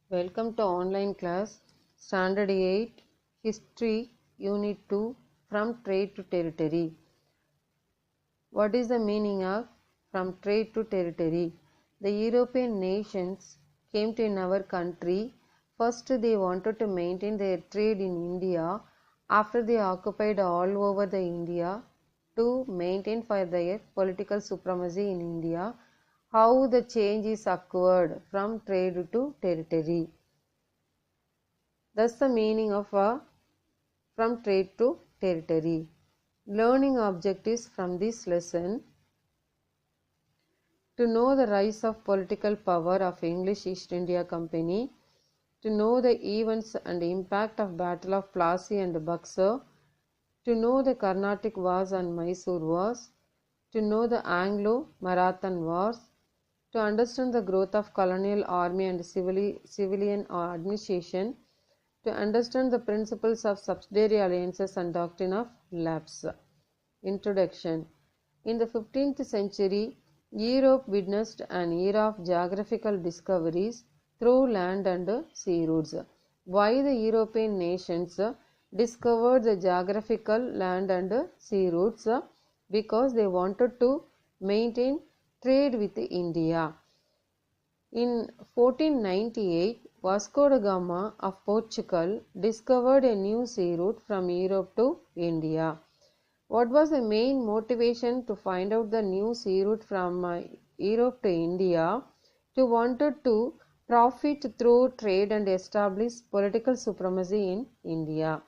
Welcome to online class Standard 8 History Unit 2 From Trade to Territory. What is the meaning of from trade to territory? The European nations came to in our country. First they wanted to maintain their trade in India. After they occupied all over the India to maintain for their political supremacy in India. How the change is occurred from trade to territory. Thus the meaning of from trade to territory. Learning objectives from this lesson: to know the rise of political power of English East India Company, to know the events and impact of Battle of Plassey and Buxar, to know the Carnatic Wars and Mysore Wars, to know the Anglo-Marathan Wars, to understand the growth of colonial army and civilian administration, to understand the principles of subsidiary alliances and doctrine of lapse. Introduction. In the 15th century, Europe witnessed an era of geographical discoveries through land and sea routes. Why the European nations discovered the geographical land and sea routes? Because they wanted to maintain trade with India. In 1498, Vasco da Gama of Portugal discovered a new sea route from Europe to India. What was the main motivation to find out the new sea route from Europe to India? To wanted to profit through trade and establish political supremacy in India.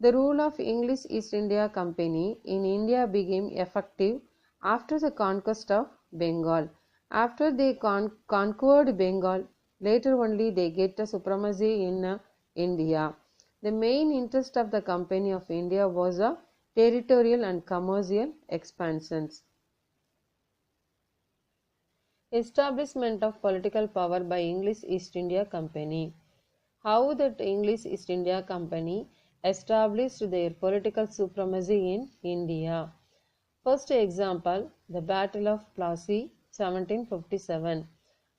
The rule of English East India Company in India became effective after the conquest of Bengal. After they conquered Bengal, later only they get the supremacy in India. The main interest of the Company of India was a territorial and commercial expansions. Establishment of political power by English East India Company. How that English East India Company established their political supremacy in India. First example, the Battle of Plassey, 1757.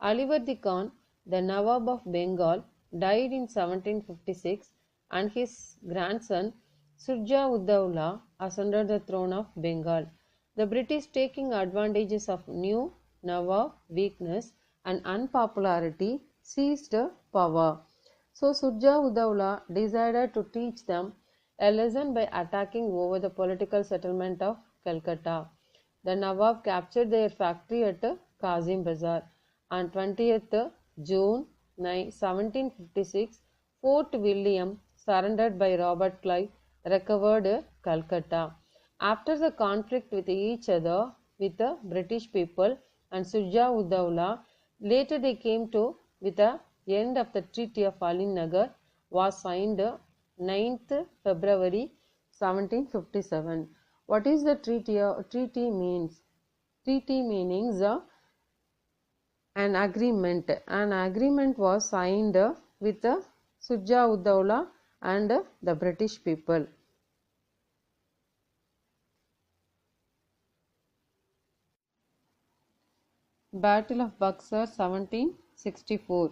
Alivar Khan, the Nawab of Bengal, died in 1756 and his grandson Surja Uddaulah ascended the throne of Bengal. The British, taking advantages of new Nawab weakness and unpopularity, seized power. So Surja Uddaulah decided to teach them a lesson by attacking over the political settlement of Calcutta. The Nawab captured their factory at Kazim Bazar. On 20th June 1756, Fort William, surrendered by Robert Clive, recovered Calcutta. After the conflict with each other with the British people and Surja Uddaulah, later they came to with the end of the Treaty of Alinagar was signed 9th February 1757. What is the treaty? Treaty means? Treaty meanings an agreement. An agreement was signed with Surja Uddaulah and the British people. Battle of Buxar, 1764.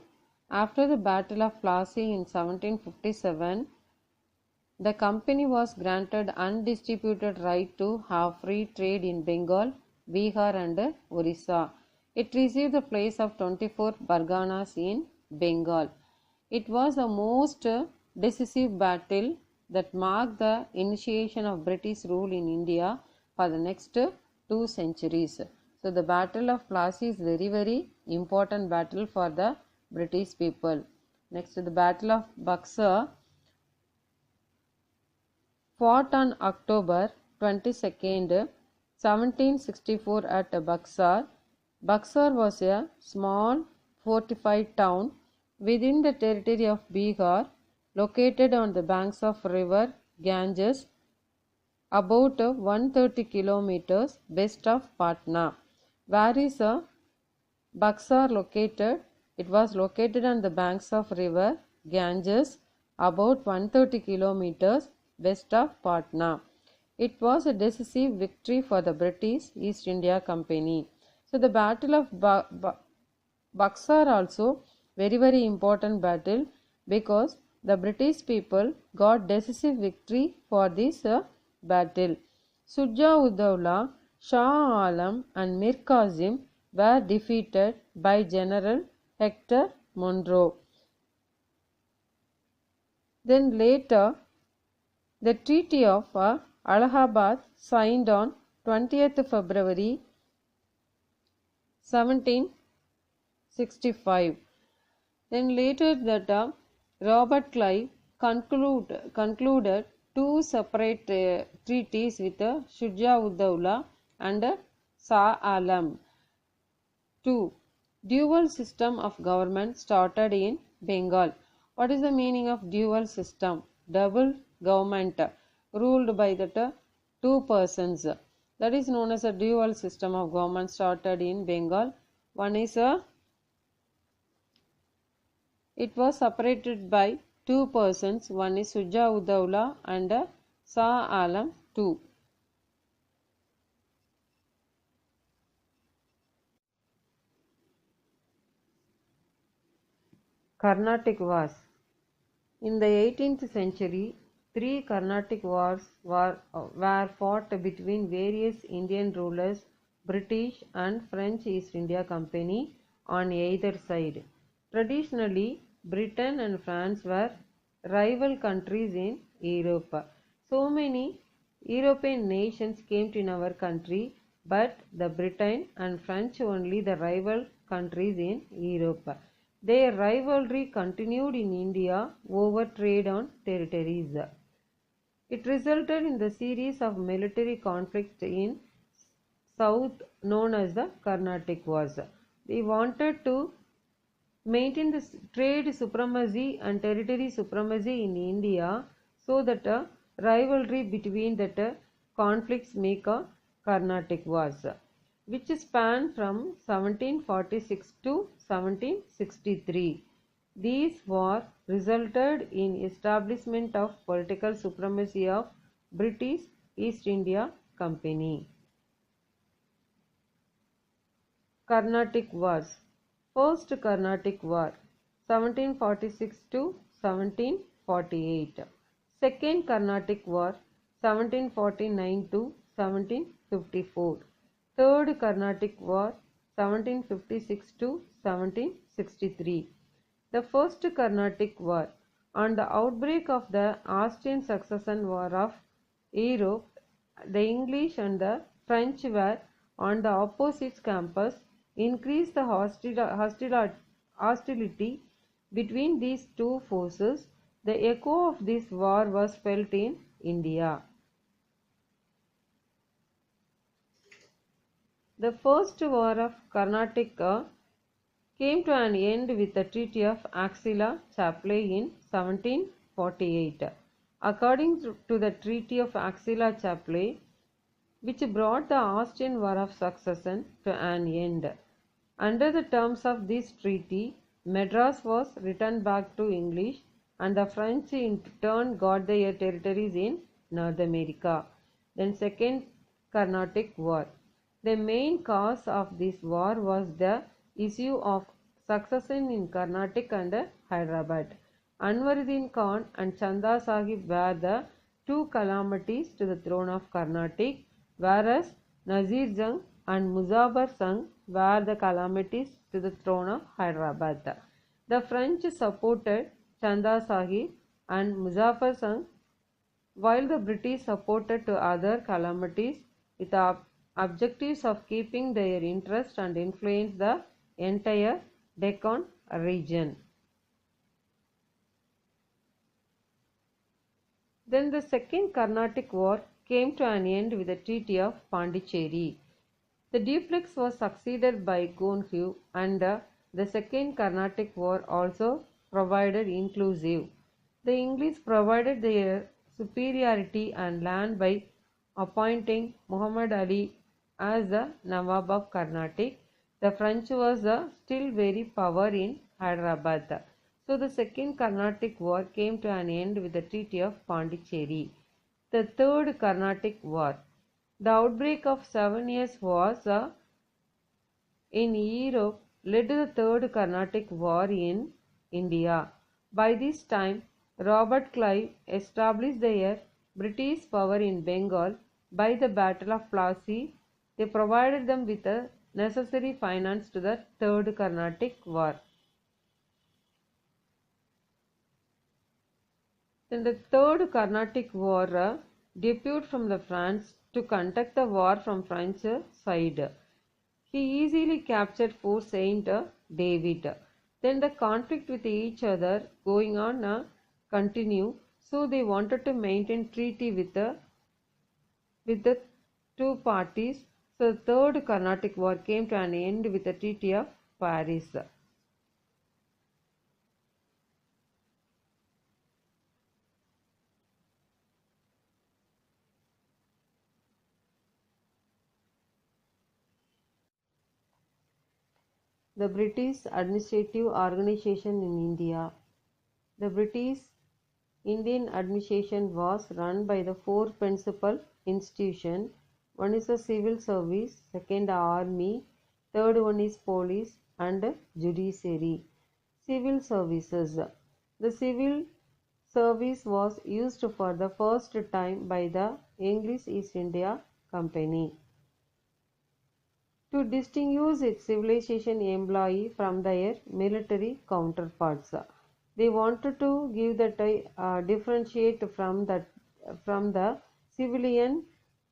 After the Battle of Plassey in 1757, the company was granted undisputed right to have free trade in Bengal, Bihar and Orissa. It received the place of 24 Parganas in Bengal. It was the most decisive battle that marked the initiation of British rule in India for the next 2 centuries. So the Battle of Plassey is very important battle for the British people. Next, the Battle of Buxar, fought on October 22nd, 1764 at Buxar. Buxar was a small fortified town within the territory of Bihar, located on the banks of river Ganges, about 130 kilometers west of Patna. Where is Buxar located? It was located on the banks of river Ganges, about 130 kilometers west of Patna. It was a decisive victory for the British East India Company. So the Battle of Buxar also very important battle because the British people got decisive victory for this battle. Shujā-ud-Dawla, Shah Alam and Mir Kazim were defeated by General Hector Monroe. Then later, the Treaty of Allahabad signed on 20th February 1765. Then later that Robert Clive concluded two separate treaties with Shujā-ud-Dawla and Shah Alam. 2. Dual system of government started in Bengal. What is the meaning of dual system? Double government ruled by that two persons. That is known as a dual system of government started in Bengal. One is it was separated by two persons. One is Shujā-ud-Dawla and Shah Alam II. Carnatic Wars. In the 18th century, three Carnatic Wars were fought between various Indian rulers, British and French East India Company on either side. Traditionally, Britain and France were rival countries in Europe. So many European nations came to our country, but the Britain and French only the rival countries in Europe. Their rivalry continued in India over trade on territories. It resulted in the series of military conflicts in south known as the Carnatic Wars. They wanted to maintain the trade supremacy and territory supremacy in India, so that a rivalry between that conflicts make a Carnatic Wars, which span from 1746 to 1763. These wars resulted in establishment of political supremacy of British East India Company. Carnatic Wars. First Carnatic War 1746 to 1748. Second Carnatic War 1749 to 1754. Third Carnatic War 1756 to 1763. The First Carnatic War. On the outbreak of the Austrian Succession War of Europe, the English and the French were on the opposite campus, increased the hostility between these two forces. The echo of this war was felt in India. The First War of Karnataka came to an end with the Treaty of Axilla-Chaplet in 1748. According to the Treaty of Axilla-Chaplet, which brought the Austrian War of Succession to an end. Under the terms of this treaty, Madras was returned back to English, and the French in turn got their territories in North America. Then Second Carnatic War. The main cause of this war was the issue of succession in Carnatic and Hyderabad. Anwaruddin Khan and Chanda Sahib were the two calamities to the throne of Carnatic, whereas Nazir Jung and Muzaffar Jung were the calamities to the throne of Hyderabad. The French supported Chanda Sahib and Muzaffar Jung, while the British supported to other calamities with the objectives of keeping their interest and influence the entire Deccan region. Then the Second Carnatic War came to an end with the Treaty of Pondicherry. The duplex was succeeded by Gonhu, and the Second Carnatic War also provided inclusive. The English provided their superiority and land by appointing Muhammad Ali as the Nawab of Carnatic. The French was still very power in Hyderabad. So the Second Carnatic War came to an end with the Treaty of Pondicherry. The Third Carnatic War. The outbreak of 7 Years' Wars in Europe led the Third Carnatic War in India. By this time, Robert Clive established their British power in Bengal. By the Battle of Plassey, they provided them with the necessary finance to the Third Carnatic War. Then the Third Carnatic War deputed from the France to conduct the war from French side. He easily captured Fort Saint David. Then the conflict with each other going on continue. So they wanted to maintain treaty with the two parties. So the Third Carnatic War came to an end with the Treaty of Paris. The British administrative organization in India. The British Indian administration was run by the four principal institutions. One is the civil service, second army, third one is police and judiciary. Civil services. The civil service was used for the first time by the English East India Company to distinguish its civilization employee from their military counterparts. They wanted to give differentiate from the civilian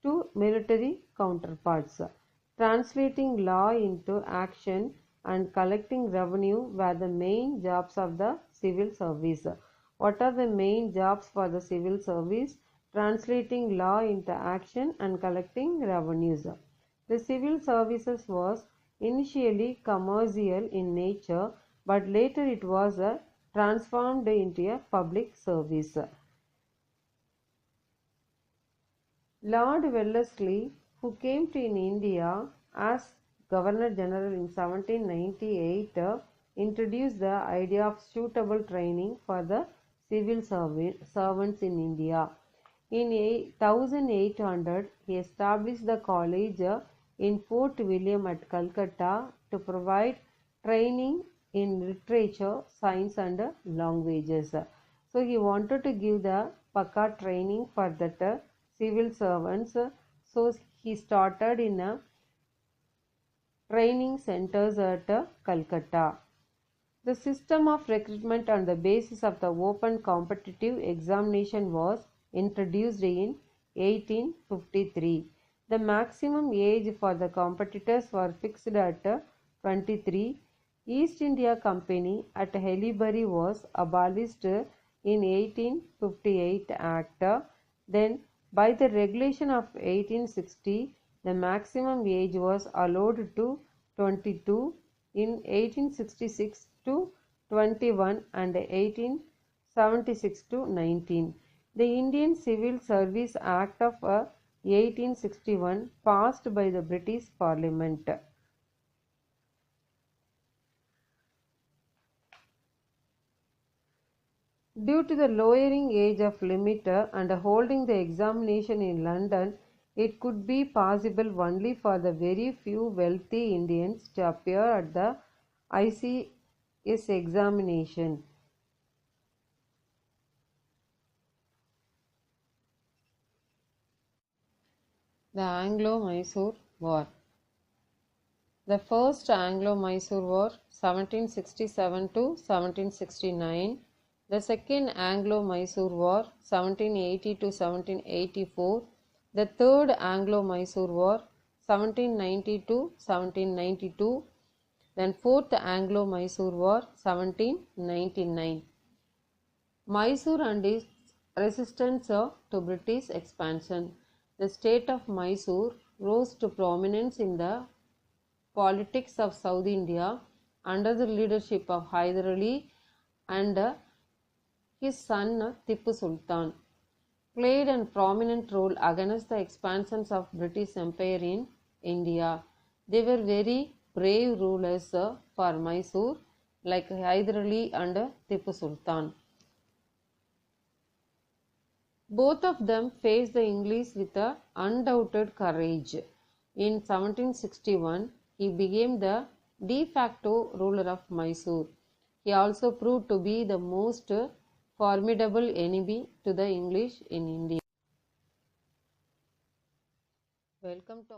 to military counterparts. Translating law into action and collecting revenue were the main jobs of the civil service. What are the main jobs for the civil service? Translating law into action and collecting revenues. The civil services was initially commercial in nature, but later it was transformed into a public service. Lord Wellesley, who came to India as Governor General in 1798, introduced the idea of suitable training for the civil servants in India. In 1800, he established the college in Fort William at Calcutta to provide training in literature, science and languages. So he wanted to give the Pakka training for that civil servants. So he started in training centers at Calcutta. The system of recruitment on the basis of the open competitive examination was introduced in 1853. The maximum age for the competitors were fixed at 23. East India Company at Haileybury was abolished in 1858 Act. Then by the regulation of 1860, the maximum age was allowed to 22, in 1866 to 21 and 1876 to 19. The Indian Civil Service Act of 1861 passed by the British Parliament. Due to the lowering age of limit and holding the examination in London, it could be possible only for the very few wealthy Indians to appear at the ICS examination. The Anglo-Mysore War. The First Anglo-Mysore War 1767 to 1769. The Second Anglo-Mysore War 1780 to 1784. The Third Anglo-Mysore War 1790 to 1792. Then Fourth Anglo-Mysore War 1799. Mysore and its resistance to British expansion. The state of Mysore rose to prominence in the politics of South India under the leadership of Hyder Ali, and his son Tipu Sultan played a prominent role against the expansions of British Empire in India. They were very brave rulers for Mysore, like Hyder Ali and Tipu Sultan. Both of them faced the English with undoubted courage. In 1761, he became the de facto ruler of Mysore. He also proved to be the most formidable enemy to the English in India. Welcome to